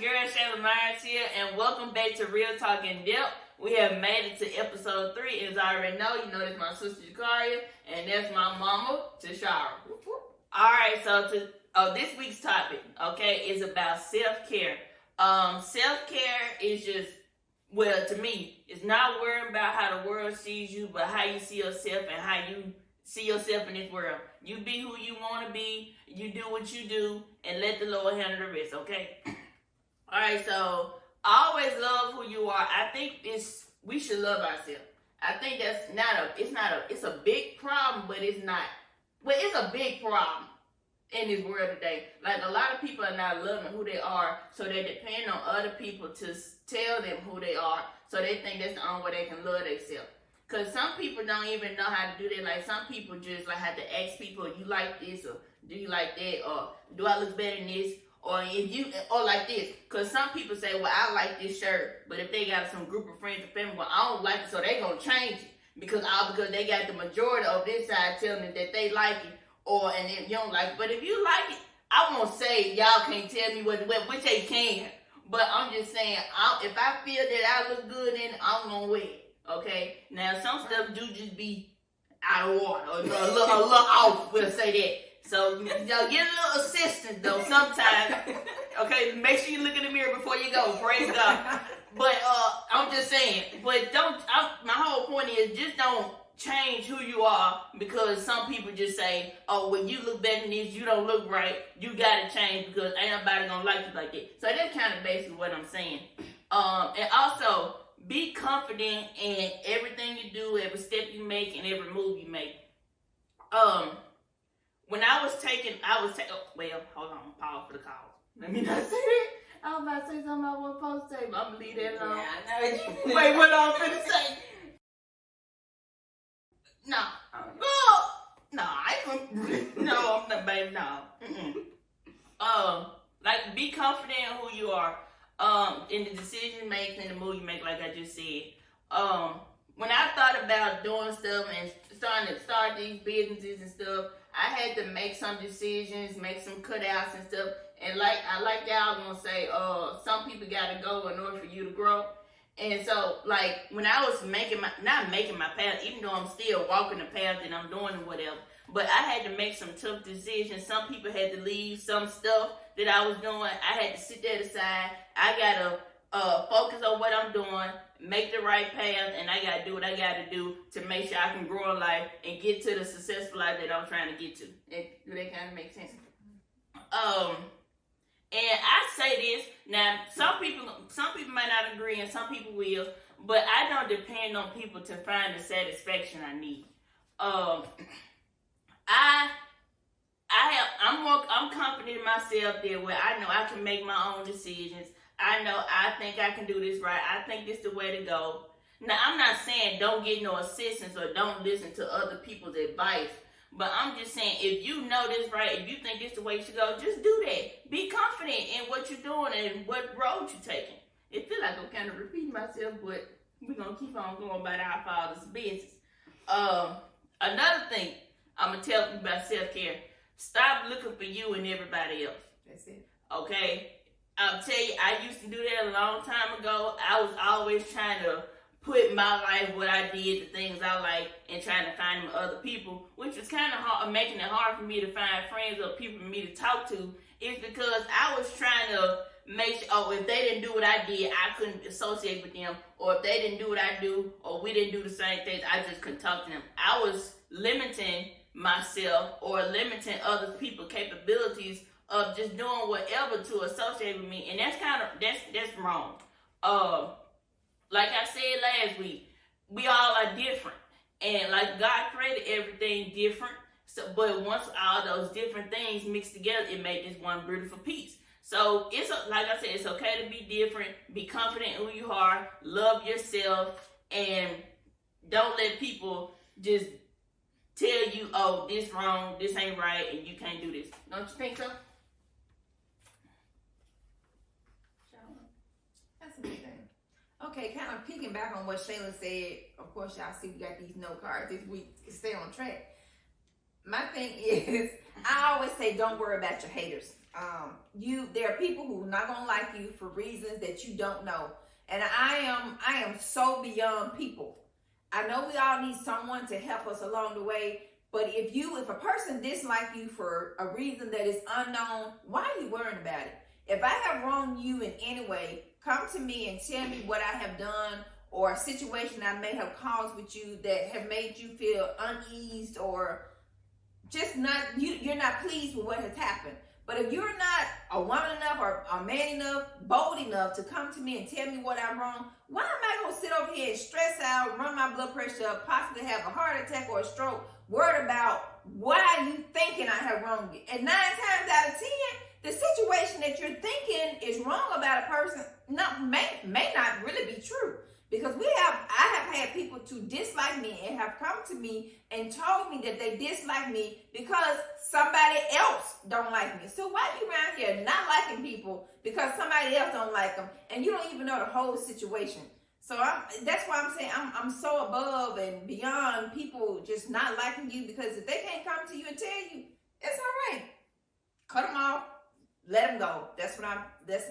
your girl Shayla Myers here, and welcome back to Real Talk in Depth. We have made it to episode 3, and as I already know, that's my sister Jakaria, and that's my mama, Tashara. Alright, so this week's topic, is about self-care. Self-care is just, well, to me, it's not worrying about how the world sees you, but how you see yourself and how you see yourself in this world. You be who you want to be, you do what you do, and let the Lord handle the rest, okay? Alright, so always love who you are. I think we should love ourselves. I think it's a big problem, but it's a big problem in this world today. Like, a lot of people are not loving who they are, so they depend on other people to tell them who they are, so they think that's the only way they can love themselves. Because some people don't even know how to do that. Like, some people just have to ask people, you like this, or do you like that, or do I look better in this, or like this. Because some people say, well, I like this shirt, but if they got some group of friends and family, well, I don't like it, so they gonna change it because they got the majority of this side telling them that they like it, and if you don't like it. But if you like it, I won't say y'all can't tell me which they can, but I'm just saying, if I feel that I look good in it, I'm gonna wear it. Okay, now some stuff do just be out of order or a little off, we'll say that. So, get a little assistance though sometimes. Okay, make sure you look in the mirror before you go, praise God. But I'm just saying, but my whole point is just don't change who you are because some people just say, oh, when you look better than this, you don't look right, you gotta change because ain't nobody gonna like you like that. So that's kind of basically what I'm saying. And also, be confident in everything you do, every step you make, and every move you make. When I was taking, well, hold on, pause for the call. Let me not say that. I was about to say something I wasn't supposed to say, but I'm going to leave that alone. Yeah, wait, what I was going to say? No. No, I'm not, baby, no. Like, be confident in who you are. In the decision you make, in the move you make, like I just said. When I thought about doing stuff and starting to start these businesses and stuff, I had to make some decisions, make some cutouts and stuff. And like y'all gonna say, some people gotta go in order for you to grow. And so, like, when I was not making my path, even though I'm still walking the path that I'm doing and whatever, but I had to make some tough decisions. Some people had to leave some stuff that I was doing. I had to sit that aside. I gotta focus on what I'm doing, make the right path, and I gotta do what I gotta do to make sure I can grow in life and get to the successful life that I'm trying to get to. Do that kind of make sense? And I say this, now some people might not agree and some people will, but I don't depend on people to find the satisfaction I need. I'm confident in myself there where I know I can make my own decisions. I think I can do this right. I think this is the way to go. Now, I'm not saying don't get no assistance or don't listen to other people's advice, but I'm just saying if you know this right, if you think this is the way you should go, just do that. Be confident in what you're doing and what road you're taking. It feels like I'm kind of repeating myself, but we're going to keep on going about our Father's business. Another thing I'm going to tell you about self-care. Stop looking for you and everybody else. That's it. Okay? I'll tell you, I used to do that a long time ago. I was always trying to put my life, what I did, the things I like, and trying to find them other people, which was kind of hard, making it hard for me to find friends or people for me to talk to. It's because I was trying to make sure, if they didn't do what I did, I couldn't associate with them, or if they didn't do what I do, or we didn't do the same things, I just couldn't talk to them. I was limiting myself or limiting other people's capabilities of just doing whatever to associate with me, and that's wrong. Like I said last week, we all are different, and like God created everything different. So, but once all those different things mixed together, it made this one beautiful piece. So like I said, it's okay to be different. Be confident in who you are. Love yourself, and don't let people just tell you, oh, this wrong, this ain't right, and you can't do this. Don't you think so? That's a good thing. Okay, kind of picking back on what Shayla said. Of course, y'all see we got these note cards this week to stay on track. my thing is, I always say, don't worry about your haters. There are people who are not gonna like you for reasons that you don't know. And I am so beyond people. I know we all need someone to help us along the way. But if a person dislikes you for a reason that is unknown, why are you worrying about it? If I have wronged you in any way, come to me and tell me what I have done, or a situation I may have caused with you that have made you feel uneased, or just you're not pleased with what has happened. But if you're not a woman enough or a man enough, bold enough to come to me and tell me what I'm wrong, why am I going to sit over here and stress out, run my blood pressure up, possibly have a heart attack or a stroke, worried about why you thinking I have wronged you? And 9 times out of 10, the situation that you're thinking is wrong about a person may not really be true. Because I have had people to dislike me and have come to me and told me that they dislike me because somebody else don't like me. So why are you around here not liking people because somebody else don't like them and you don't even know the whole situation? So that's why I'm saying I'm so above and beyond people just not liking you, because if they can't come to you and tell you, it's all right. Cut them off, let them go. That's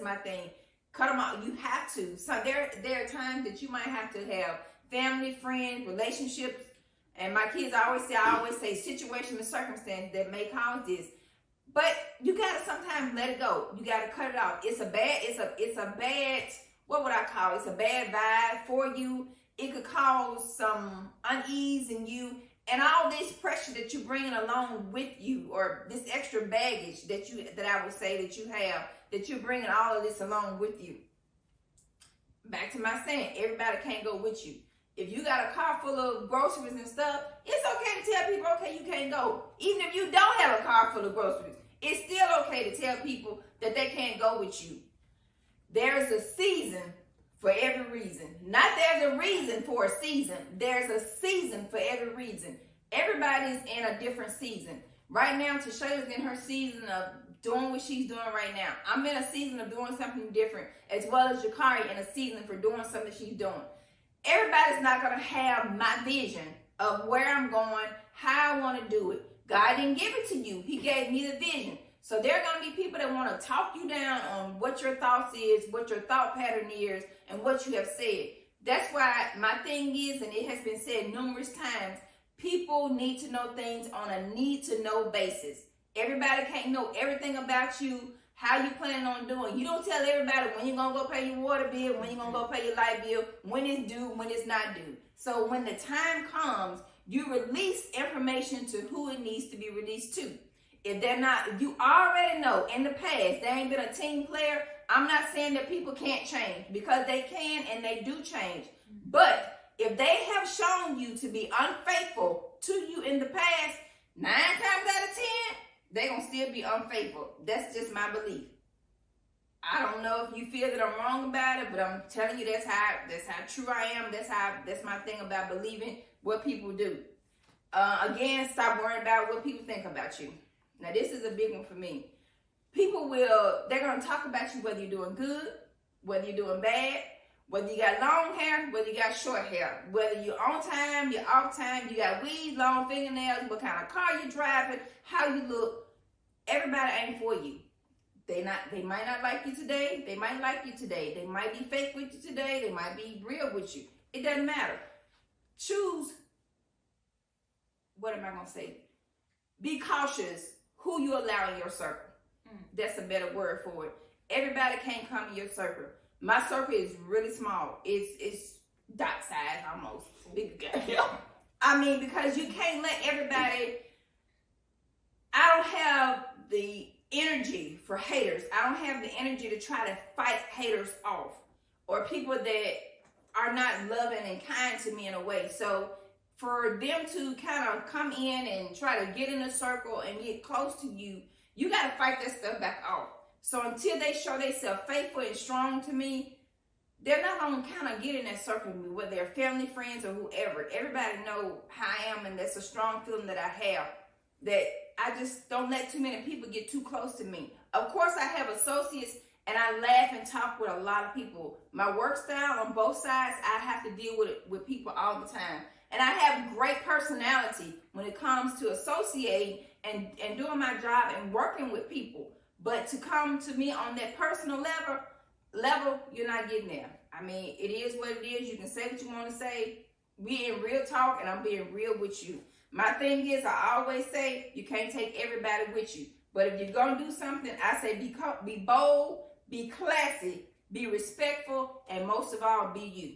my thing. Cut them off. You have to. So there are times that you might have to have family, friends, relationships. And my kids I always say situation and circumstance that may cause this. But you gotta sometimes let it go. You gotta cut it off. It's a bad, what would I call it? It's a bad vibe for you. It could cause some unease in you. And all this pressure that you bring along with you, or this extra baggage that I would say that you have, that you're bringing all of this along with you. Back to my saying, everybody can't go with you. If you got a car full of groceries and stuff, it's okay to tell people, okay, you can't go. Even if you don't have a car full of groceries, it's still okay to tell people that they can't go with you. There's a season for every reason. Not there's a reason for a season. There's a season for every reason. Everybody's in a different season. Right now, Tashayla's in her season of doing what she's doing right now. I'm in a season of doing something different, as well as Jakari in a season for doing something she's doing. Everybody's not going to have my vision of where I'm going, how I want to do it. God didn't give it to you. He gave me the vision. So there are going to be people that want to talk you down on what your thoughts is, what your thought pattern is, and what you have said. That's why my thing is, and it has been said numerous times, people need to know things on a need-to-know basis. Everybody can't know everything about you, how you planning on doing. You don't tell everybody when you're going to go pay your water bill, when you're going to go pay your light bill, when it's due, when it's not due. So when the time comes, you release information to who it needs to be released to. If they're not, you already know in the past, they ain't been a team player. I'm not saying that people can't change, because they can and they do change. But if they have shown you to be unfaithful to you in the past, 9 times out of 10, they're going to still be unfaithful. That's just my belief. I don't know if you feel that I'm wrong about it, but I'm telling you that's how true I am. That's my thing about believing what people do. Again, stop worrying about what people think about you. Now, this is a big one for me. They're going to talk about you whether you're doing good, whether you're doing bad, whether you got long hair, whether you got short hair, whether you're on time, you're off time, you got weeds, long fingernails, what kind of car you're driving, how you look. Everybody ain't for you. They might not like you today. They might like you today. They might be fake with you today. They might be real with you. It doesn't matter. Choose, what am I going to say? Be cautious who you allow in your circle. That's a better word for it. Everybody can't come in your circle. My circle is really small. It's dot size almost. I mean, because you can't let everybody. I don't have the energy for haters. I don't have the energy to try to fight haters off, or people that are not loving and kind to me in a way. So for them to kind of come in and try to get in a circle and get close to you, you got to fight that stuff back off. So until they show themselves faithful and strong to me, they're not going to kind of get in that circle with me, whether they're family, friends, or whoever. Everybody know how I am, and that's a strong feeling that I have, that I just don't let too many people get too close to me. Of course, I have associates, and I laugh and talk with a lot of people. My work style on both sides, I have to deal with people all the time. And I have great personality when it comes to associating and doing my job and working with people. But to come to me on that personal level, you're not getting there. I mean, it is what it is. You can say what you want to say. We in real talk, and I'm being real with you. My thing is, I always say, you can't take everybody with you. But if you're going to do something, I say be bold, be classy, be respectful, and most of all, be you.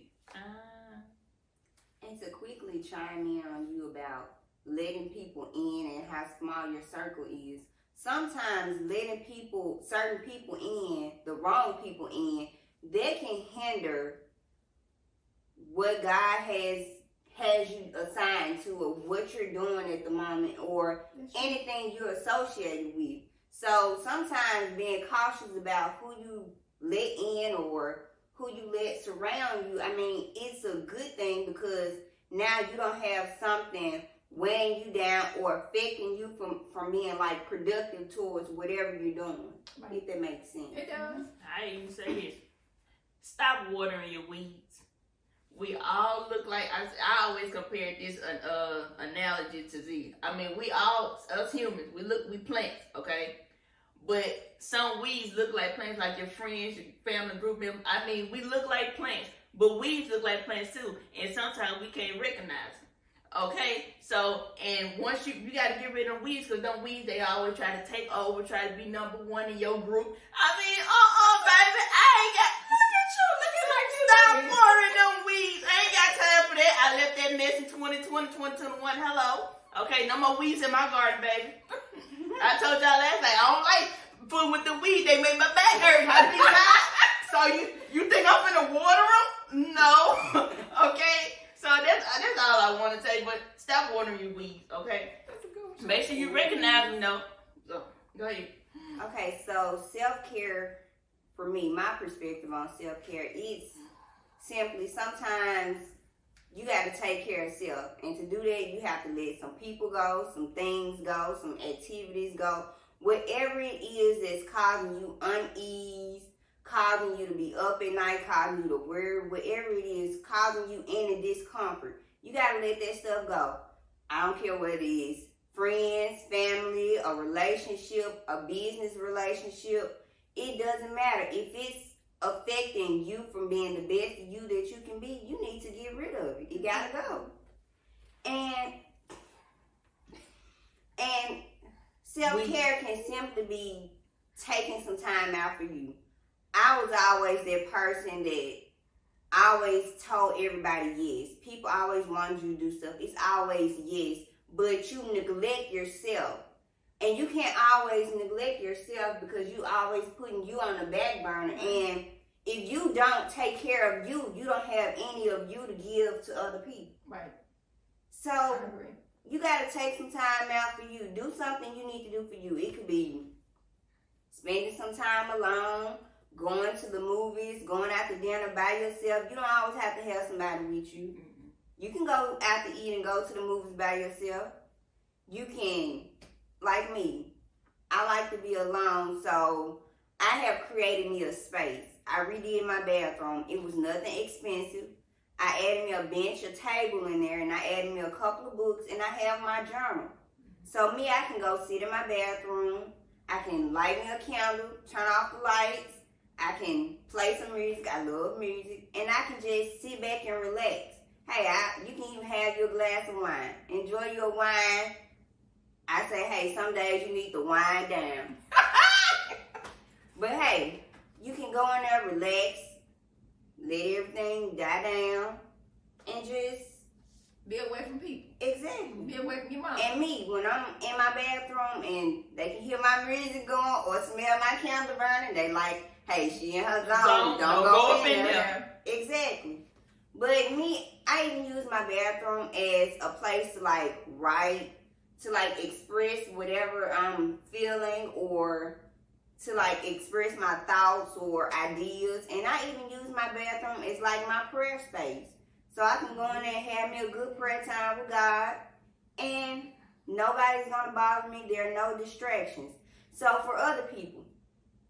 And to quickly chime in on you about letting people in and how small your circle is, sometimes letting certain people in, the wrong people in, that can hinder what God has you assigned to, or what you're doing at the moment, or anything you're associated with. So sometimes being cautious about who you let in or who you let surround you, I mean, it's a good thing, because now you don't have something weighing you down or affecting you from being like productive towards whatever you're doing. Right. If that makes sense. It does. I even say this: stop watering your weeds. We all look like, I always compare this analogy to this. I mean, we all, us humans, we plants, okay? But some weeds look like plants, like your friends, your family group members. I mean, we look like plants, but weeds look like plants too. And sometimes we can't recognize them, okay? So, and once you got to get rid of weeds, because them weeds, they always try to take over, try to be number one in your group. I mean, baby, I ain't got, look at like you. Stop watering them weeds. I ain't got time for that. I left that mess in 2020, 2021. Hello. Okay, no more weeds in my garden, baby. I told y'all last night, I don't like food with the weed. They make my back hurt. I be hot. So you think I'm finna water them? No. Okay. So that's all I want to say. But stop watering your weeds. Okay. Make sure you recognize them, though. So go ahead. Okay. So self-care, for me, my perspective on self-care, it's simply sometimes you got to take care of self. And to do that, you have to let some people go, some things go, some activities go. Whatever it is that's causing you unease, causing you to be up at night, causing you to worry, whatever it is, causing you any discomfort, you got to let that stuff go. I don't care what it is. Friends, family, a relationship, a business relationship. It doesn't matter. If it's affecting you from being the best you that you can be, you need to get rid of it. You gotta go. And self-care can simply be taking some time out for you. I was always that person that always told everybody yes. People always wanted you to do stuff. It's always yes. But you neglect yourself. And you can't always neglect yourself, because you always putting you on the back burner. And if you don't take care of you, you don't have any of you to give to other people. Right. So you got to take some time out for you. Do something you need to do for you. It could be spending some time alone, going to the movies, going out to dinner by yourself. You don't always have to have somebody with you. You can go out to eat and go to the movies by yourself. You can, like me, I like to be alone, so I have created me a space. I redid my bathroom. It was nothing expensive. I added me a bench, a table in there, and I added me a couple of books, and I have my journal. So me, I can go sit in my bathroom. I can light me a candle, turn off the lights. I can play some music. I love music. And I can just sit back and relax. Hey, you can even have your glass of wine. Enjoy your wine. I say, hey, some days you need to wind down. But hey, you can go in there, relax, let everything die down, and just be away from people. Exactly. Be away from your mom. And me, when I'm in my bathroom and they can hear my music going or smell my candle burning, they like, hey, she in her zone. Don't go up in there. Exactly. But me, I even use my bathroom as a place to like write, to like express whatever I'm feeling, or to like express my thoughts or ideas. And I even use my bathroom as like my prayer space. So I can go in there and have me a good prayer time with God, and nobody's gonna bother me. There are no distractions. So for other people,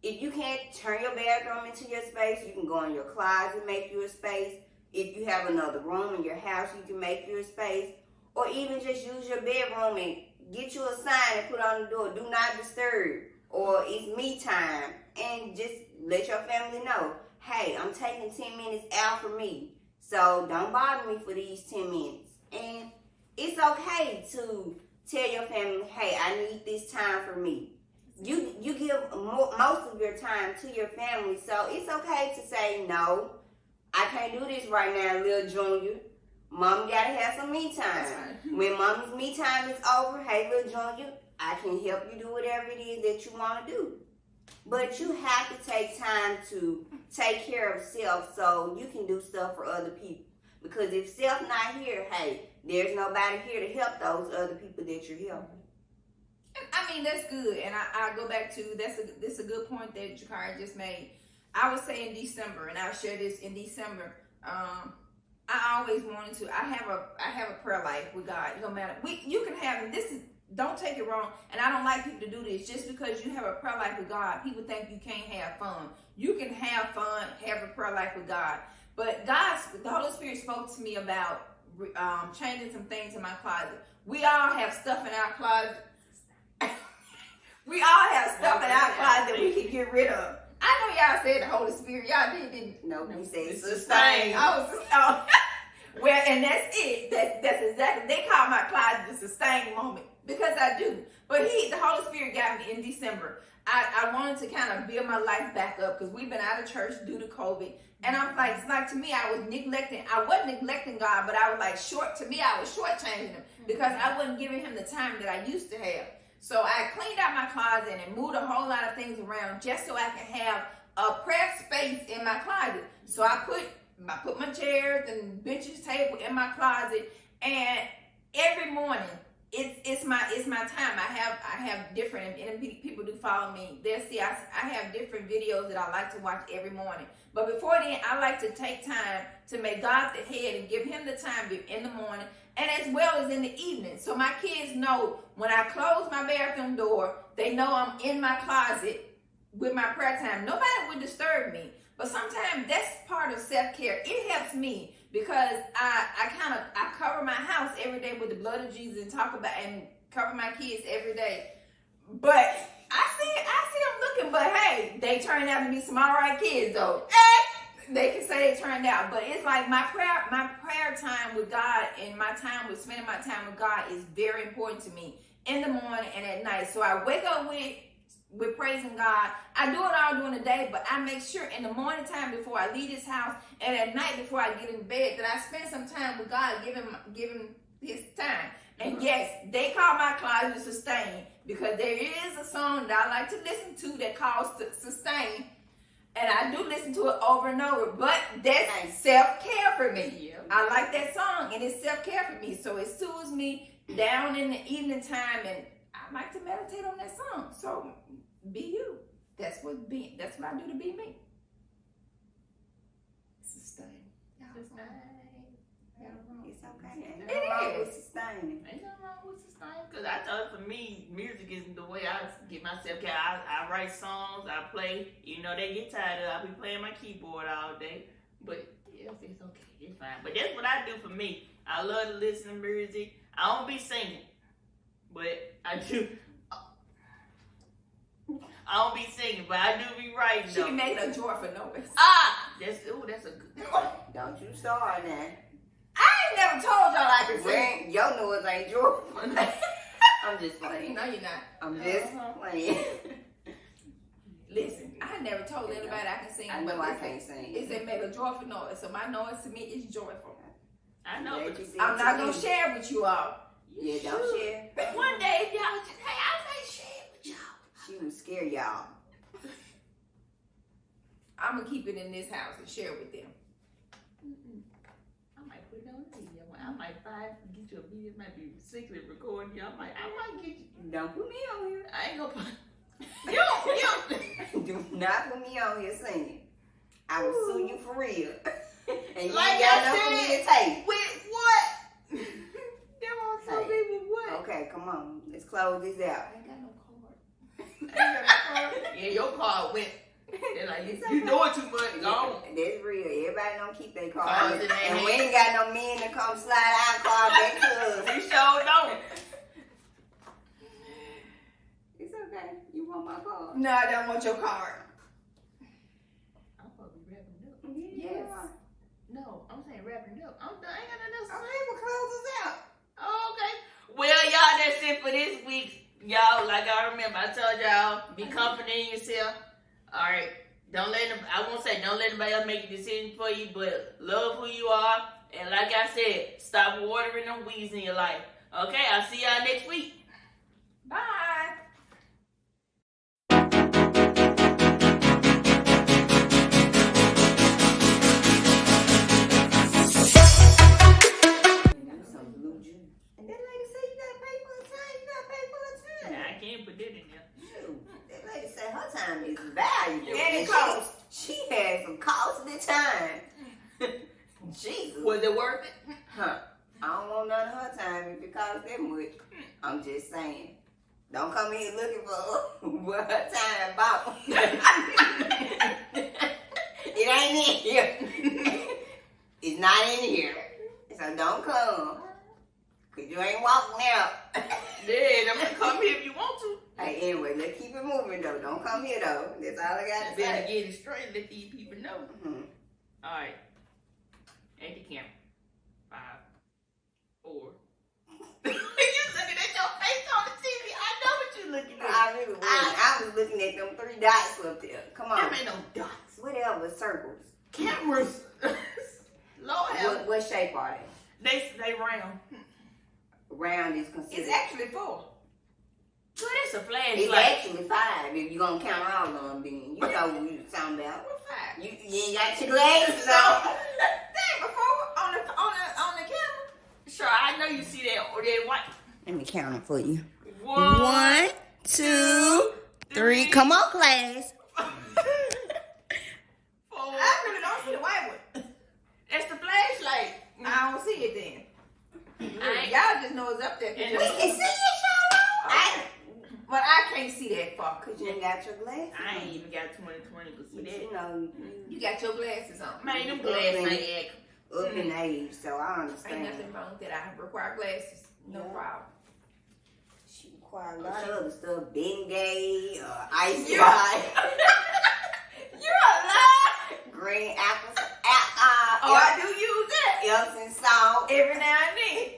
if you can't turn your bathroom into your space, you can go in your closet, make you a space. If you have another room in your house, you can make your space. Or even just use your bedroom and get you a sign and put on the door, do not disturb, or it's me time. And just let your family know, hey, I'm taking 10 minutes out for me. So don't bother me for these 10 minutes. And it's okay to tell your family, hey, I need this time for me. You give most of your time to your family, so it's okay to say, no, I can't do this right now, little Junior. Mom gotta have some me time. When Mommy's me time is over, hey, little Junior, I can help you do whatever it is that you want to do. But you have to take time to take care of self so you can do stuff for other people. Because if self not here, hey, there's nobody here to help those other people that you're helping. I mean, that's good. And I go back to, this a good point that Jakari just made. I would say in December, and I'll share this in December, I always wanted to, I have a prayer life with God. No matter, you can have, don't take it wrong, and I don't like people to do this. Just because you have a prayer life with God, people think you can't have fun. You can have fun, have a prayer life with God. But the Holy Spirit spoke to me about changing some things in my closet. We all have stuff in our closet. We all have stuff in our closet that we can get rid of. I know y'all said the Holy Spirit. Y'all didn't. No, he said sustain. Well, and that's it. That's exactly. They call my closet the sustain moment because I do. But the Holy Spirit got me in December. I wanted to kind of build my life back up because we've been out of church due to COVID. And I'm like, it's like to me, I wasn't neglecting God, but I was like I was shortchanging him because I wasn't giving him the time that I used to have. So I cleaned out my closet and moved a whole lot of things around just so I can have a prayer space in my closet. So I put my chairs and benches, table in my closet, and every morning it's my time. I have different, and people do follow me. They'll see I have different videos that I like to watch every morning. But before then, I like to take time to make God the head and give him the time in the morning and as well as in the evening. So my kids know when I close my bathroom door, they know I'm in my closet with my prayer time. Nobody would disturb me. But sometimes that's part of self-care. It helps me because I cover my house every day with the blood of Jesus and cover my kids every day. But I see them looking, but hey, they turned out to be some all right kids though. They can say it turned out, but it's like my prayer time with God and spending my time with God is very important to me in the morning and at night. So I wake up with praising God. I do it all during the day, but I make sure in the morning time before I leave this house and at night before I get in bed that I spend some time with God, give him his time. And yes, they call my closet Sustain because there is a song that I like to listen to that calls Sustain. And I do listen to it over and over, but that's self-care for me. Yeah. I like that song, and it's self-care for me. So it soothes me down in the evening time, and I like to meditate on that song. So be you. That's what I do to be me. Sustain. Sustain. It's okay. Ain't It nothing wrong is. with sustaining. Ain't nothing wrong with sustain. Because I thought for me, music is the way I get myself care. I write songs, I play. You know, they get tired of it. I be playing my keyboard all day. But yes, it's okay. It's fine. But that's what I do for me. I love to listen to music. I don't be singing. But I do. I don't be singing, but I do be writing. She made a joyful noise. That's a good one. Don't you start now. I ain't never told y'all I could sing. When your noise ain't joyful. I'm just playing. No, you're not. I'm just playing. Listen, I never told anybody I can sing. I know I can't sing. It said make a joyful noise. So my noise to me is joyful. I know, but I'm not going to share with you all. Yeah, don't share. One day, if y'all just, hey, I might share with y'all. She would scare y'all. I'm going to keep it in this house and share with them. I might put it on the video. I might get you a video. It might be secret recording you. I might get you. Don't put me on here. I ain't gonna put you. Do not put me on here singing. I will sue you for real. And you Like ain't got I nothing for me said, to take. with what? They won't tell me with what? Okay, come on. Let's close this out. I ain't got no cord. I ain't got no card. Yeah, your card went. They're like, It's you okay. doing too much. Go on. That's real. Everybody don't keep their car. Cars in their And we hand. ain't got no men to come slide our car back to us. We sure don't. It's okay. You want my car? No, I don't want your card. I'm supposed to be wrapping up. Yes. No, I'm saying wrapping up. I'm done. I ain't got nothing else to say. Okay, well, close us out. Oh, okay. Well, y'all, that's it for this week. Y'all, like I remember, I told y'all, be confident in yourself. All right. Don't let them, I won't say don't let anybody else make a decision for you, but love who you are. And like I said, stop watering them weeds in your life. Okay, I'll see y'all next week. Bye. Some blue juice. And that lady said you gotta pay for a time. You gotta pay for a time. Nah, I can't put that in there. Shoot, that lady said her time is valuable. And it costs. She had some costly time. Jesus. Was it worth it? Huh. I don't want none of her time if it costs that much. I'm just saying. Don't come here looking for what her time bought. It ain't in here. It's not in here. So don't come. Cause you ain't walking out. Yeah, I'm gonna come here if you want to. Hey, anyway, let's keep it moving though. Don't come here though. That's all I got to Better say. get it straight, let these people know. Mhm. Alright. At the camera. 5, 4. You looking at your face on the TV. I know what you looking at. I really was. I was looking at them 3 dots up there. Come on. Them ain't no dots. Whatever, circles. Cameras. Lord help. What shape are they? They round. Round is considered. It's actually 4. Well, that's a flashlight. It's actually 5 if you're gonna count all of them. Then you know what you're talking about. What 5? You ain't got your glasses on. Dang, before on the camera. Sure, I know you see that white. Let me count them for you. 1, 2, 3. Come on, class. 4. I really don't see the white one. That's the flashlight. I don't see it then. I ain't- Y'all just know it's up there. And We can see it, y'all. But I can't see that far. Cause you ain't got your glasses. I ain't even got 20/20 to see But that. you know, You got your glasses on. Man, them glasses ain't act. up in age, so I Ain't understand. nothing wrong with that. I require glasses. No Yeah. problem. She require a lot of other stuff. Bengay, ice You- pie, You're alive. green apples, Oh, I do use that Epsom salt, every now and then.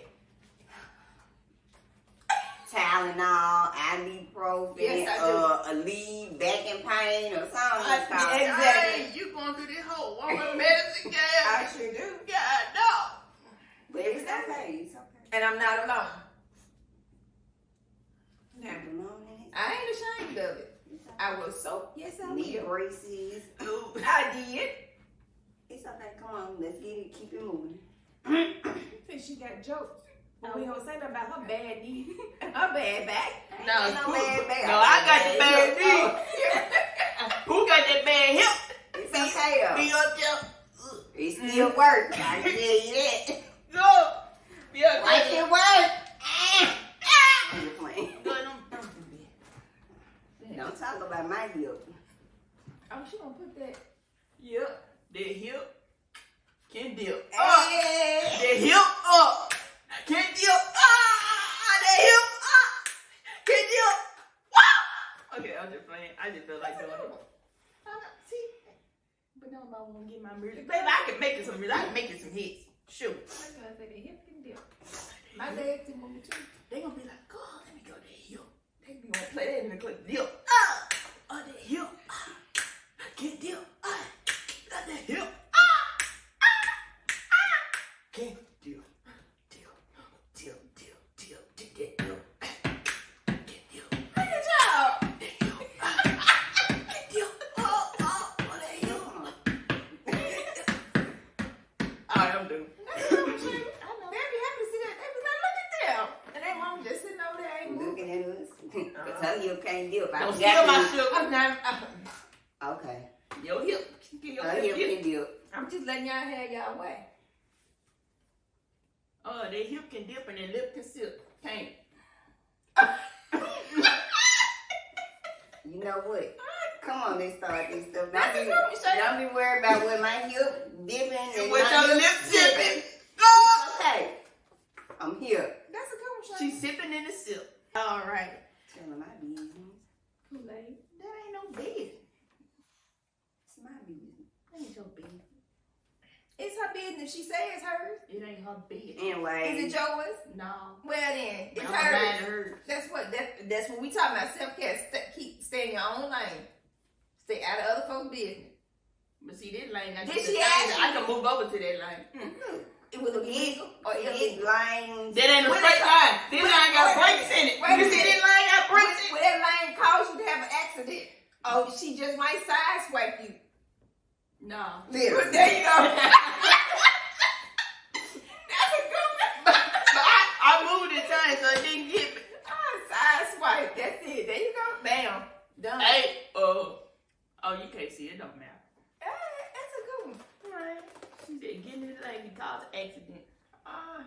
Tylenol, ibuprofen, Yes, I Aleve, back and pain, or something. I- it's called. exactly. Hey, you going through this whole woman medicine game? I sure do. God, no. But it's okay. It's okay. And I'm not alone. Now, Come on, man. I ain't ashamed of it. I was so, yes, I Knee will. braces. I did. It's okay. Come on, let's get it. Keep it moving. Think she got jokes. But we don't say nothing about her bad knee and her bad back. No, Ain't no bad back. No, I got the bad knee. Oh. Who got that bad hip? It's okay though. Be up there. It still works. I can tell you that. Go. Be up Like there. it works. I'm just playing. Go, don't do that. Don't talk about my hip. Oh, she gonna put that. Yep. That hip can dip. Hey. That hip up. Can dip. That hip up. Can dip. Wow. Okay, I'm just playing. I just feel like doing it. See? But nobody want to get my music. Baby, I can make it some music. I can make it some hits. Shoot. I was gonna say the hip can dip. My legs can move too. They gonna be like, God, let me go to the hip. They be gonna play that in the clip. Dip. The hip. Can dip. The hip. Can dip. Dip. Dip. Good job. Come on. They'll be happy to see that. They be like, look at them. And they mom just sitting over there ain't moving. Looking at us. Cause her hip can't dip. I Don't forgot steal my to- sugar. I'm not. Okay. Your hip. Get your Her hip. hip can dip. I'm just letting y'all have y'all way. Their hip can dip and their lip can sip. Can't. You know what? Come on, they start this stuff. That's a good mistake. Don't be worried about what my hip dipping and With my your hip lip sipping. It's okay. I'm here. That's a good one, She's sipping in the sip. All right. Telling my business. Kool-Aid. That ain't no business. It's my business. That ain't your business. It's her business. She says it's hers. It ain't her business. Anyway. Is it yours? No. Well then, it's I'm hers. mad at her. That's what we talking about. Self-care. Stay in your own lane. Stay out of other folks' business. But see, this lane, I Did can she decide ask that you? I can move over to that lane. Look. It was illegal or It's illegal. lines. That ain't a When straight it- line. This when- line got wait- brakes in it. wait a You see minute. this line got brakes in it? When that lane cause you to have an accident, oh, she just might sideswipe you. No. Literally. There you go. That's a good one. But I moved the time so it didn't get me. Sideswipe. That's it. There you go. Bam. Done. Hey, oh, you can't see it. Don't matter. That's a good one. Right. She said, get in the lane and cause an accident. Uh-huh.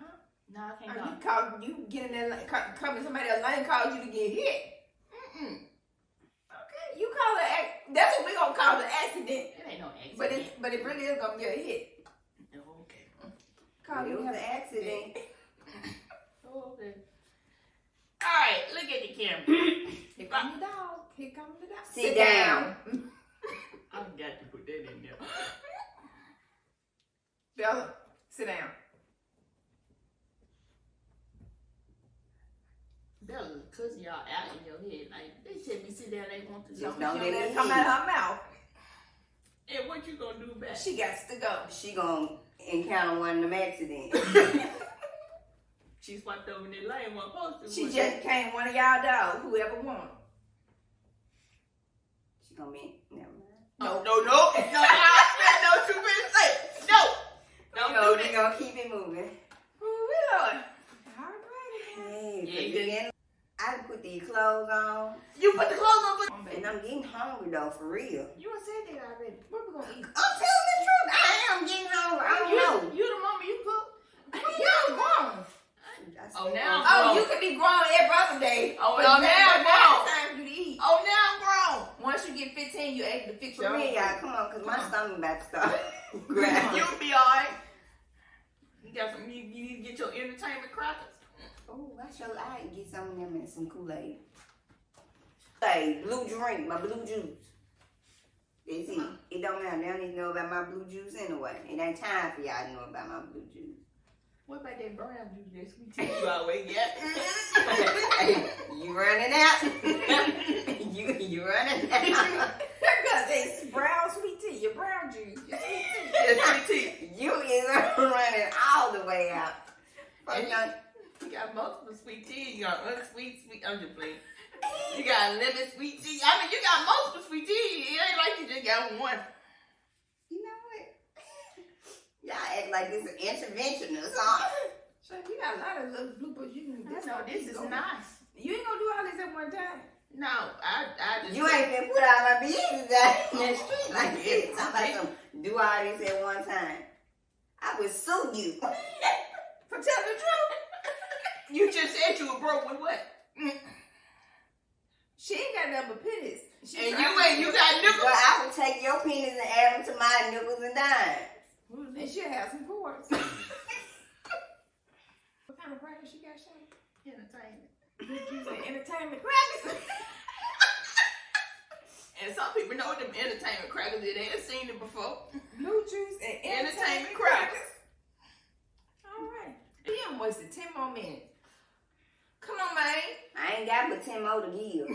No, I can't You go. call you get in that lane, come in somebody else's lane cause you to get hit. Mm-mm. Okay, you call it. That's what we gonna call the accident. It ain't no accident. But it really is gonna be a hit. Okay. Call It you was have an accident. Okay. All right, look at the camera. Here comes the dog. Here comes the dog. Sit down. I got to put that in there. Bella, sit down. Bella, cussing y'all out in your head. Like, they tell me sit down, they want to. Just So, don't She let let me it come out of her mouth. and what you gonna do about it? She got to go. She gonna encounter one of them accidents. She swiped over in the lane, wasn't supposed to. She was just became one of y'all dogs, whoever won. She gonna be never mind. No, no, you really say no. Don't do We that. gonna keep it moving. Ooh, Lord. All right. Hey, Yeah, but good. then I put these clothes on, You put the clothes on. and I'm getting hungry though, for real. You done said that already. What we gonna eat? I'm telling the truth. I am getting hungry. I don't know. You the mama, you cook. Y'all grown. Oh, now I'm Oh, grown. you could be grown every other day. Oh, but now now I'm it's grown. time for you to eat. Oh, now I'm grown. Once you get 15, you able to fix For your own real, food. y'all, come on, cause my Come on. stomach about to start growling. You'll be alright. You got some. You need to get your entertainment crackers. Oh, I can get some of them and some Kool-Aid. Hey, blue drink, my blue juice. That's it. It don't matter. They don't need to know about my blue juice anyway. It ain't time for y'all to know about my blue juice. What about that brown juice that sweet tea you always get? Hey, you running out? you running out? Because it's brown sweet tea, your brown juice, your sweet tea. Yeah, sweet tea. You is running all the way out. And you got multiple sweet tea. You got unsweet, sweet. I'm just playing. You got lemon sweet tea. I mean, you got multiple sweet tea. It ain't like you just got one. You know what? Y'all act like this is an intervention or something. So you got a lot of little bloopers you can do. I know this is nice. You ain't gonna do all this at one time. No, I just. You ain't been put all my business out in the street like this. Somebody gonna do all this at one time. I would sue you. For telling the truth. You just said you were broke with what? She ain't got nothing but pennies. She And trying you to- got But nipples. I would take your pennies and add them to my nickels and dimes. And she'll have some quarters. What kind of crackers she got, Shane? Entertainment. You say entertainment crackers. And some people know them entertainment crackers. They ain't seen it before. Blue juice and Entertainment crackers. All right. We done wasted 10 more minutes. Come on, man. I ain't got but 10 more to give.